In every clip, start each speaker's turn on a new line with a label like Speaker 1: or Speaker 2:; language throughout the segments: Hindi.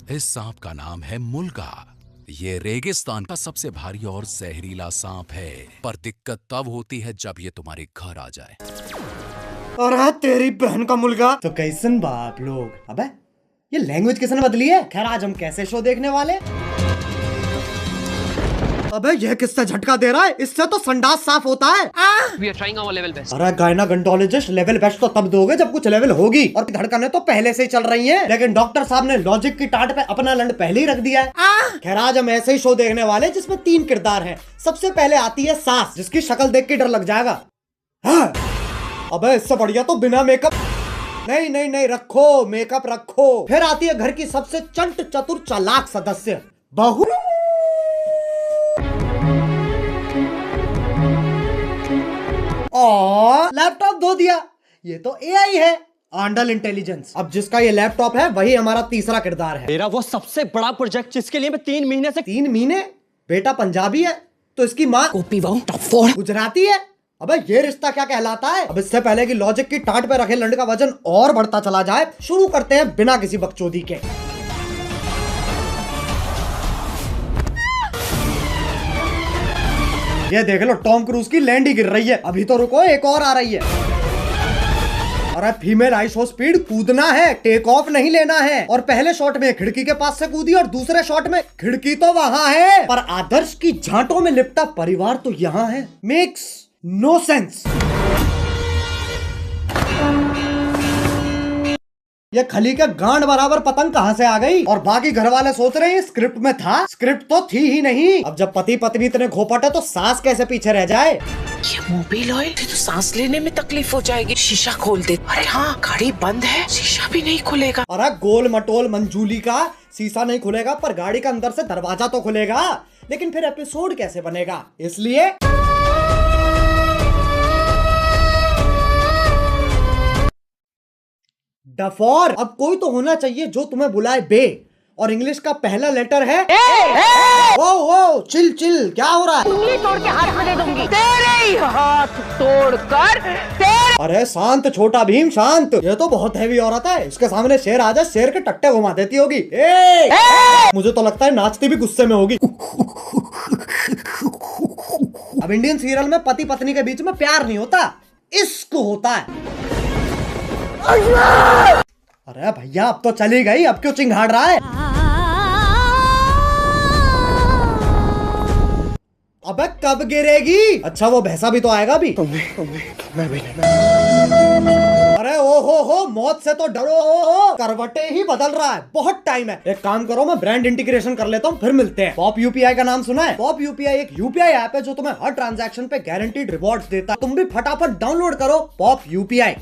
Speaker 1: इस सांप का नाम है मुल्गा। ये रेगिस्तान का सबसे भारी और जहरीला सांप है, पर दिक्कत तब होती है जब ये तुम्हारे घर आ जाए।
Speaker 2: अरे तेरी बहन का मुल्गा। तो कैसन बाप लोग, अबे ये लैंग्वेज किसने बदली है। खैर आज हम कैसे शो देखने वाले। अबे ये किससे झटका दे रहा है, इससे तो संडास साफ होता है।
Speaker 3: We are trying our level best.
Speaker 2: अरे गायनाकोलॉजिस्ट लेवल बेस्ट तो तब दोगे जब कुछ लेवल होगी, और धड़कनें तो पहले से ही चल रही हैं, लेकिन डॉक्टर साहब ने लॉजिक की टाट पे अपना लंड पहले ही रख दिया है। खैर आज हम ऐसे ही शो देखने वाले जिसमें 3 किरदार हैं। सबसे पहले आती है सास, जिसकी शक्ल देख के डर लग जाएगा। हाँ। अबे इससे बढ़िया तो बिना मेकअप। नहीं नहीं नहीं, रखो मेकअप रखो। फिर आती है घर की सबसे चंट चतुर चालाक सदस्य, बहू। और लैपटॉप धो दिया, ये तो एआई है, आंडल इंटेलिजेंस। अब जिसका ये लैपटॉप है वही हमारा तीसरा किरदार है।
Speaker 4: मेरा वो सबसे बड़ा प्रोजेक्ट जिसके लिए मैं 3 महीने से
Speaker 2: 3 महीने? बेटा पंजाबी है तो इसकी माँ गुजराती है। अबे ये रिश्ता क्या कहलाता है। अब इससे पहले कि लॉजिक की टाट पे रखे लंड का वजन और बढ़ता चला जाए, शुरू करते हैं बिना किसी बकचोदी के। ये देख लो टॉम क्रूज की लैंड ही गिर रही है। अभी तो रुको, एक और आ रही है। अरे फीमेल आइसो स्पीड कूदना है, टेक ऑफ नहीं लेना है। और पहले शॉट में खिड़की के पास से कूदी और दूसरे शॉट में खिड़की तो वहां है, पर आदर्श की झांटों में लिपटा परिवार तो यहाँ है। Makes no sense. ये खली के गांड बराबर पतंग कहां से आ गई। और बाकी घर वाले सोच रहे हैं स्क्रिप्ट में था, स्क्रिप्ट तो थी ही नहीं। अब जब पति पत्नी इतने घोपट है तो सास कैसे पीछे रह जाए।
Speaker 5: ये मोबिल ऑयल तो सांस लेने में तकलीफ हो जाएगी। शीशा खोल दे। अरे हाँ, गाड़ी बंद है, शीशा भी नहीं खुलेगा।
Speaker 2: अरे गोल मटोल मंजूली का शीशा नहीं खुलेगा, पर गाड़ी का अंदर से दरवाजा तो खुलेगा। लेकिन फिर एपिसोड कैसे बनेगा, इसलिए डफॉर। अब कोई तो होना चाहिए जो तुम्हें बुलाए बे, और इंग्लिश का पहला लेटर है ए। ओ चिल चिल, क्या हो रहा है।
Speaker 6: उंगली तोड़ के हाथ में दे दूंगी, तेरे ही हाथ तोड़कर तेरे।
Speaker 2: अरे शांत छोटा भीम शांत, ये तो बहुत हैवी औरत है, इसके सामने शेर आ जाए शेर के टट्टे घुमा देती होगी। ए! मुझे तो लगता है नाचती भी गुस्से में होगी। अब इंडियन सीरियल में पति पत्नी के बीच में प्यार नहीं होता, इश्क होता है। अरे भैया अब तो चली गई, अब क्यों चिंघाड़ रहा है। अबे कब गिरेगी। अच्छा वो भैंसा भी तो आएगा भी। अरे ओ हो मौत से तो डरो। करवटे ही बदल रहा है, बहुत टाइम है। एक काम करो, मैं ब्रांड इंटीग्रेशन कर लेता हूँ, फिर मिलते हैं। पॉप यूपीआई का नाम सुना है। पॉप यूपीआई एक यूपीआई ऐप है जो तुम्हें हर ट्रांजैक्शन पे गारंटीड रिवॉर्ड्स देता है। तुम भी फटाफट डाउनलोड करो पॉप यूपीआई।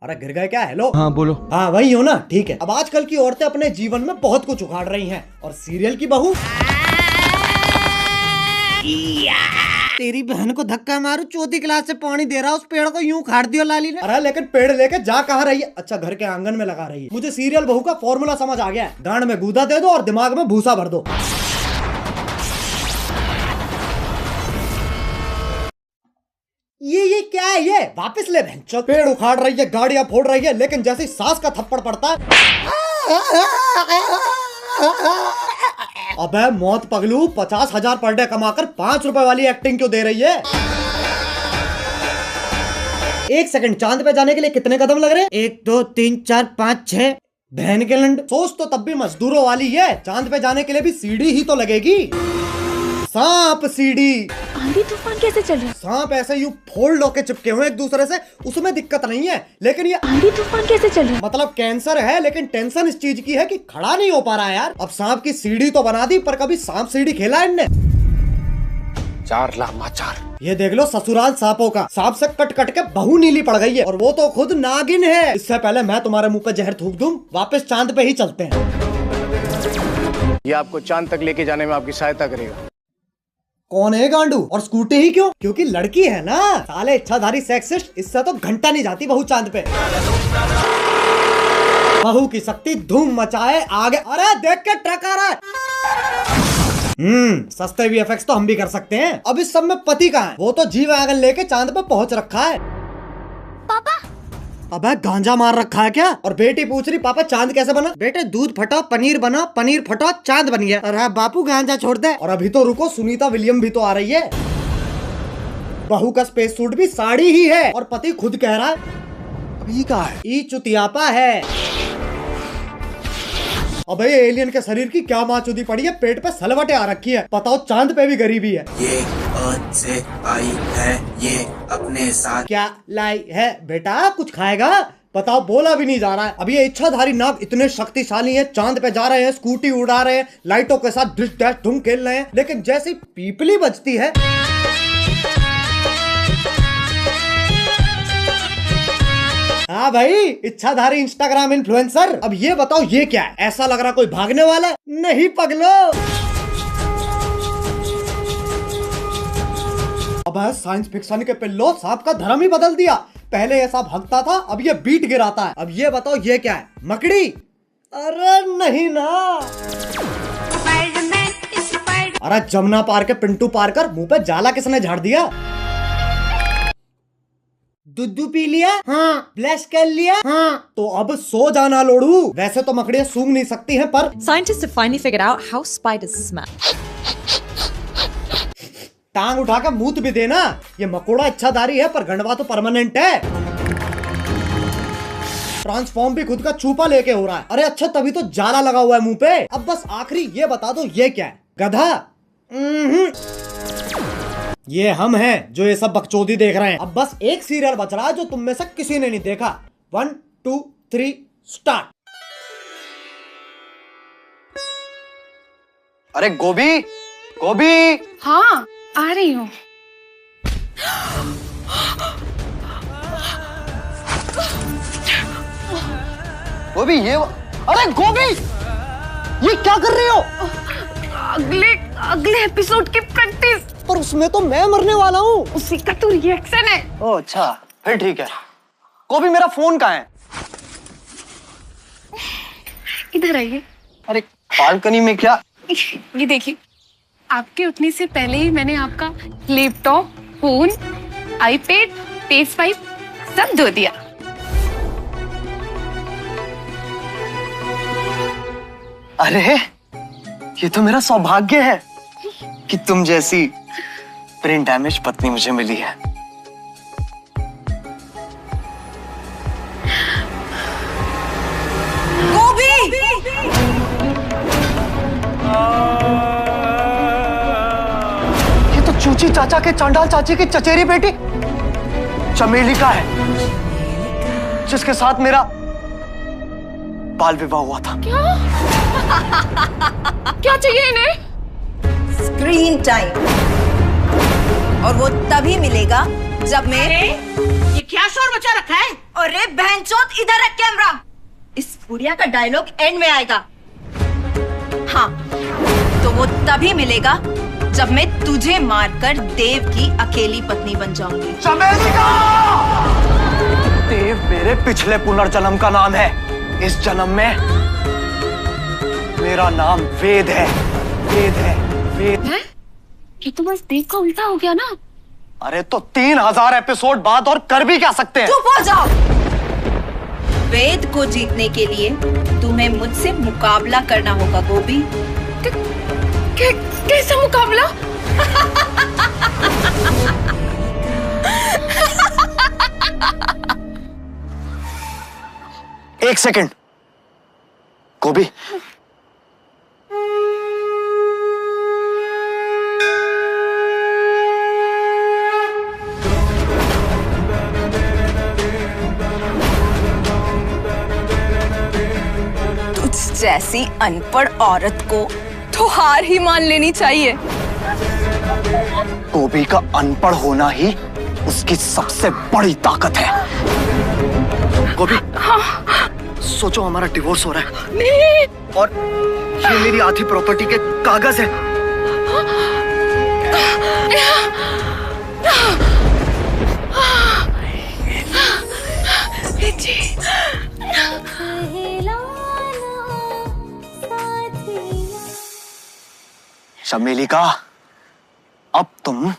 Speaker 2: अरे गिर गए क्या। हेलो
Speaker 4: हाँ बोलो।
Speaker 2: हाँ वही हो ना, ठीक है। अब आजकल की औरतें अपने जीवन में बहुत कुछ उखाड़ रही हैं, और सीरियल की बहू तेरी बहन को धक्का मारू, चौथी क्लास से पानी दे रहा, उस पेड़ को यूं उखाड़ दियो लाली ने। अरे लेकिन पेड़ लेके जा कहाँ रही है। अच्छा घर के आंगन में लगा रही है। मुझे सीरियल बहू का फॉर्मूला समझ आ गया है, गांड में गूदा दे दो और दिमाग में भूसा भर दो। ये क्या है, ये वापस ले बहन। पेड़ उखाड़ रही है, गाड़ियां फोड़ रही है, लेकिन जैसे सास का थप्पड़ पड़ता है अबे मौत पगलू, 50,000 पर डे कमाकर 5 रुपए वाली एक्टिंग क्यों दे रही है। 1 सेकंड, चांद पे जाने के लिए कितने कदम लग रहे हैं। 1 2 3 4 5 6। बहन के लंड, सोच तो तब भी मजदूरों वाली है। चांद पे जाने के लिए भी सीढ़ी ही तो लगेगी। सांप सीढ़ी।
Speaker 6: आंधी तूफान कैसे चल रहा है।
Speaker 2: सांप ऐसे यूं फोल्ड होके चिपके हुए एक दूसरे से, उसमें दिक्कत नहीं है, लेकिन ये
Speaker 6: आंधी तूफान कैसे चल रहा है।
Speaker 2: मतलब कैंसर है, लेकिन टेंशन इस चीज की है कि खड़ा नहीं हो पा रहा है यार। अब सांप की सीढ़ी तो बना दी, पर कभी सांप सीढ़ी खेला है इनने।
Speaker 5: 4 लामाचार।
Speaker 2: ये देख लो ससुराल सांपों का। सांप से कट कट के बहू नीली पड़ गई है, और वो तो खुद नागिन है। इससे पहले मैं तुम्हारे मुंह पे जहर थूक दूं, वापस चांद पे ही चलते हैं।
Speaker 7: ये आपको चांद तक लेके जाने में आपकी सहायता करेगा।
Speaker 2: कौन है गांडू, और स्कूटी ही क्यों। क्योंकि लड़की है ना। साले इच्छाधारी सेक्सिस्ट, इससे तो घंटा नहीं जाती बहू चांद पे। बहू की शक्ति धूम मचाए आगे। अरे देख के ट्रक आ रहा है। सस्ते वीएफएक्स तो हम भी कर सकते हैं। अब इस सब में पति कहाँ है। वो तो जी वैगन लेके चांद पे पहुंच रखा है।
Speaker 6: पापा
Speaker 2: अबे गांजा मार रखा है क्या? और बेटी पूछ रही पापा चांद कैसे बना? बेटे दूध फटा पनीर बना, पनीर फटा चांद बन गया। अरे बापू गांजा छोड़ दे। और अभी तो रुको, सुनीता विलियम भी तो आ रही है। बहू का स्पेस सूट भी साड़ी ही है और पति खुद कह रहा है
Speaker 7: ये क्या है?
Speaker 2: ई चुतियापा है। अबे ये एलियन के शरीर की क्या माचुदी पड़ी है, पेट पे सलवटें आ रखी है। बताओ चांद पे भी गरीबी है।
Speaker 8: ये अर्थ से आई है, ये अपने साथ
Speaker 2: क्या लाई है बेटा? कुछ खाएगा? बताओ, बोला भी नहीं जा रहा है। अब ये इच्छाधारी नाग इतने शक्तिशाली हैं, चांद पे जा रहे हैं, स्कूटी उड़ा रहे हैं, लाइटों के साथ डिश डैश धूम खेल रहे हैं, लेकिन जैसी पीपली बजती है हाँ भाई, इच्छाधारी इंस्टाग्राम इन्फ्लुएंसर। अब ये बताओ ये क्या है? ऐसा लग रहा कोई भागने वाला है। नहीं पगलो। अब साइंस फिक्शन के पिल्लो सांप का धर्म ही बदल दिया। पहले ऐसा भागता था, अब ये बीट गिराता है। अब ये बताओ ये क्या है? मकड़ी? अरे नहीं ना। अरे जमुना पार के पिंटू पारकर मुंह पे जाला किसने झाड़ दिया? दूध पी लिया? हाँ। ब्लश कर लिया? हाँ। तो अब सो जाना लोड़ू। वैसे तो मकड़ियाँ सूंघ नहीं सकती हैं, पर
Speaker 9: Scientists have finally figured out how spiders smell.
Speaker 2: टांग उठा के मूत भी देना। ये मकोड़ा इच्छाधारी है, पर गंडवा तो परमानेंट है। ट्रांसफॉर्म भी खुद का चूपा लेके हो रहा है। अरे अच्छा, तभी तो जाला लगा हुआ है मुंह पे। अब बस आखिरी ये बता दो ये क्या है? गधा? ये हम हैं जो ये सब बकचोदी देख रहे हैं। अब बस एक सीरियल बच रहा है जो तुम में से किसी ने नहीं देखा। 1 2 3 स्टार्ट।
Speaker 7: अरे गोभी, गोभी।
Speaker 6: हाँ, आ रही हूँ।
Speaker 7: गोभी ये अरे गोभी, ये क्या कर रही हो?
Speaker 6: अगले एपिसोड की प्रैक्टिस।
Speaker 2: पर उसमें तो मैं मरने वाला हूँ।
Speaker 6: उसी का तो रिएक्शन है।
Speaker 7: ओह अच्छा, फिर ठीक है। गोभी मेरा फोन कहाँ है?
Speaker 6: इधर आइए।
Speaker 7: अरे बालकनी में क्या?
Speaker 6: ये देखिए, आपके उठने से पहले ही मैंने आपका लैपटॉप, फोन, आईपैड, PS5 सब धो दिया।
Speaker 7: अरे ये तो मेरा सौभाग्य है कि तुम जैसी ब्रेन डैमेज पत्नी मुझे मिली है।
Speaker 9: गोभी!
Speaker 7: ये तो चूची चाचा के चांडाल चाची की चचेरी बेटी चमेली का है, जिसके साथ मेरा बाल विवाह हुआ था।
Speaker 6: क्या चाहिए इन्हें?
Speaker 9: स्क्रीन टाइम, और वो तभी मिलेगा जब मैं
Speaker 5: ये क्या शोर मचा रखा है?
Speaker 9: अरे बहनचोद, इधर रख कैमरा। इस बुढ़िया का डायलॉग एंड में आएगा। हाँ, तो वो तभी मिलेगा जब मैं तुझे मारकर देव की अकेली पत्नी बन जाऊंगी।
Speaker 7: चमेली का! देव मेरे पिछले पुनर्जन्म का नाम है। इस जन्म में मेरा नाम वेद है। वेद है, वेद है?
Speaker 6: ये तो बस देव का उल्टा हो गया ना।
Speaker 7: अरे तो 3000 एपिसोड बाद और कर भी क्या सकते हैं?
Speaker 9: चुप हो जाओ। वेद को जीतने के लिए तुम्हें मुझसे मुकाबला करना होगा गोभी।
Speaker 6: कैसा मुकाबला?
Speaker 7: एक सेकंड गोभी,
Speaker 9: तुझ जैसी अनपढ़ औरत को तो हार ही मान लेनी चाहिए।
Speaker 7: गोभी का अनपढ़ होना ही उसकी सबसे बड़ी ताकत है। गोभी, सोचो हमारा डिवोर्स हो रहा है।
Speaker 6: नहीं।
Speaker 7: और ये मेरी आधी प्रॉपर्टी के कागज है। चमेली का, अब तुम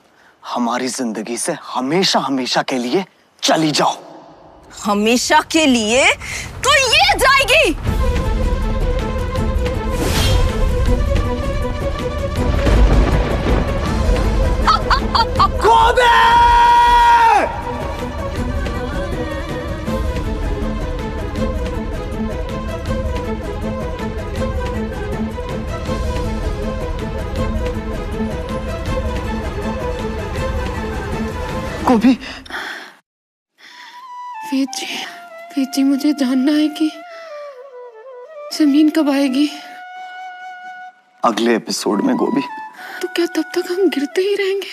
Speaker 7: हमारी जिंदगी से हमेशा हमेशा के लिए चली जाओ।
Speaker 9: हमेशा के लिए तो ये जाएगी।
Speaker 2: गोबे!
Speaker 7: गोभी,
Speaker 6: वेद जी मुझे जानना है कि जमीन कब आएगी।
Speaker 7: अगले एपिसोड में गोभी।
Speaker 6: तो क्या तब तक हम गिरते ही रहेंगे?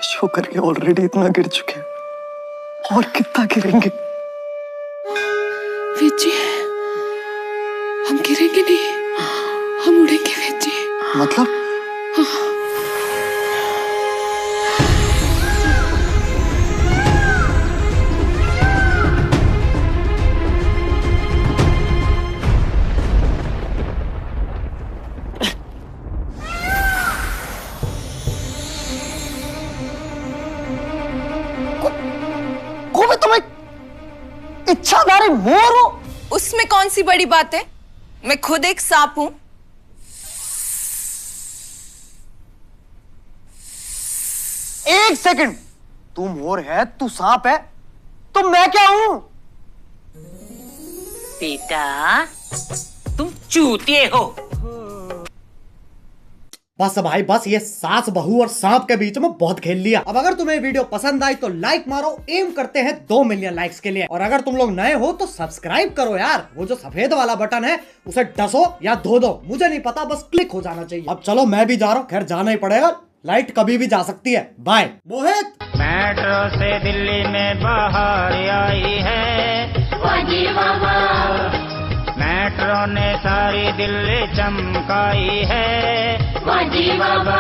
Speaker 7: शो करके ऑलरेडी इतना गिर चुके हैं, और कितना गिरेंगे?
Speaker 6: वेद जी, हम गिरेंगे नहीं, हम उड़ेंगे वेद जी।
Speaker 7: मतलब? गोभी, तुम एक इच्छाधारी मोर हो।
Speaker 9: उसमें कौन सी बड़ी बात है? मैं खुद एक सांप हूं।
Speaker 7: एक सेकंड, तू मोर है, तू सांप है, तो मैं क्या हूं?
Speaker 5: बेटा, तुम चूतिए हो।
Speaker 2: बस भाई बस, ये सास बहू और सांप के बीच में बहुत खेल लिया। अब अगर तुम्हें वीडियो पसंद आई तो लाइक मारो, एम करते हैं 2 मिलियन लाइक्स के लिए। और अगर तुम लोग नए हो तो सब्सक्राइब करो यार, वो जो सफेद वाला बटन है उसे डसो या धो दो, मुझे नहीं पता, बस क्लिक हो जाना चाहिए। अब चलो मैं भी जा रहा हूँ, खैर जाना ही पड़ेगा, लाइट कभी भी जा सकती है। बाय। मोहित,
Speaker 10: मेट्रो से दिल्ली में बाहर आई है, मेट्रो ने सारी दिल्ली चमकाई है। बाबा